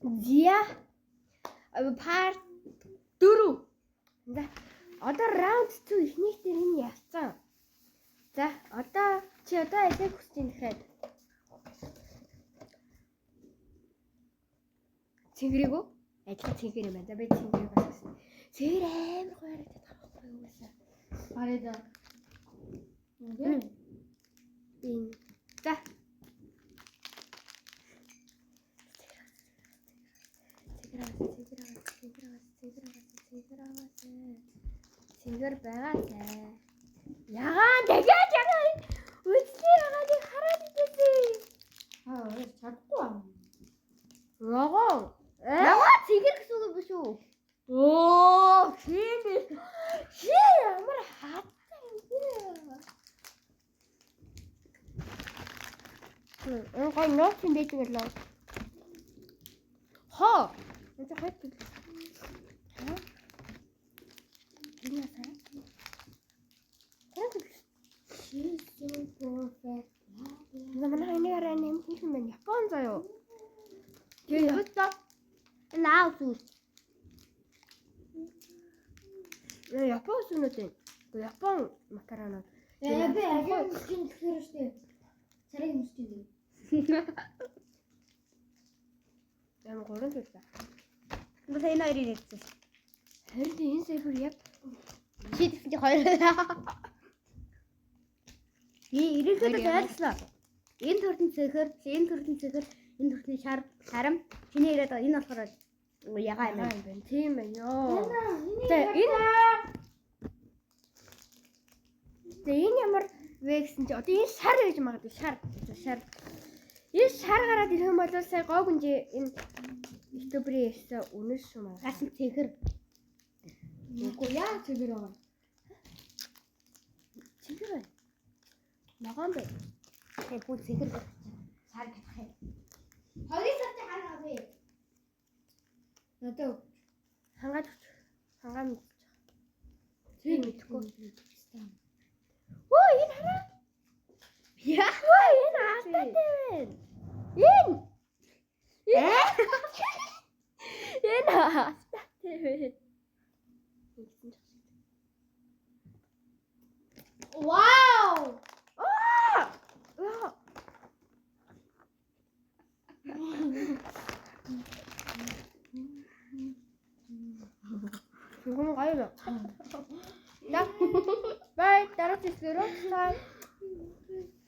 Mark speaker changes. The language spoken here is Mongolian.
Speaker 1: Зя. Part 4. За одоо round 2 ихнийх дээр энэ явцсан. За одоо чи одоо ялэг хүсэж ин дахиад. Цэнгэрийг үү? Ажил цэнгэр юм байна. За би цэнгэрийг бас. Цэвэр амар гоёрогдоод байгаа байхгүй юу гэсэн.
Speaker 2: Барайда.
Speaker 1: Ин. За. Цэнгэр байгаасай. Ягаан дахиад ягаан. Үстэй ягааныг хараад идээсэй.
Speaker 2: Чадахгүй аа.
Speaker 1: Ягаан. Ягаан цэнгэр гэсэн үг биш үү? Оо, тийм ээ. Ямар хаттай юм бэ? Гой нууц юм байж гэлээ. Хоо. Это хайп. Энэ сая. She's so perfect. Намайг энийгээр нэм хийсэн байна. Япон заяа. Тэгээ хөтөө. Энэ аав зүс. Япон сүнэтэй. Япон макароноо.
Speaker 2: Би агийн мөчийн тэгэхээр штэ. Царай мөчийн.
Speaker 1: Ямар гурван зүйлээ.
Speaker 2: Бас энэ хоёрыг нэгсэн.
Speaker 1: Харин энэ саябар яг
Speaker 2: Шийдэх хоёр. Ирээдүйд ойлголоо. Энэ төрлийн цэхэр, энэ төрлийн цэхэр, энэ төрлийн шарам чиний ирээд байгаа. Энэ болохоор ягаа юм
Speaker 1: байна. Тийм байна ёо. Тэгээ энэ ямар вэ гэсэн чи одоо энэ шар гэж магадгүй шар. Энэ шар гараад ирэх юм бол сая гоо гүнжээ энэ ютуберийн ярьсан үнэс шүү маа.
Speaker 2: гасан цэхэр. Үгүй яа цэхэр байгаа.
Speaker 1: Цэхэр байна. Ногоон бай.
Speaker 2: Тэгээ бүх цэхэр шар гэх юм. Хоёрын сартай харгаа бэ. Надад
Speaker 1: хангаа мэдчих.
Speaker 2: тийм мэдхгүй.
Speaker 1: Өө энэ хараа. Яа энэ хаалттай байна. Энэ хаалттай байна.
Speaker 2: Вау!
Speaker 1: Гайла. Да. Бай, дараагийн зэрэг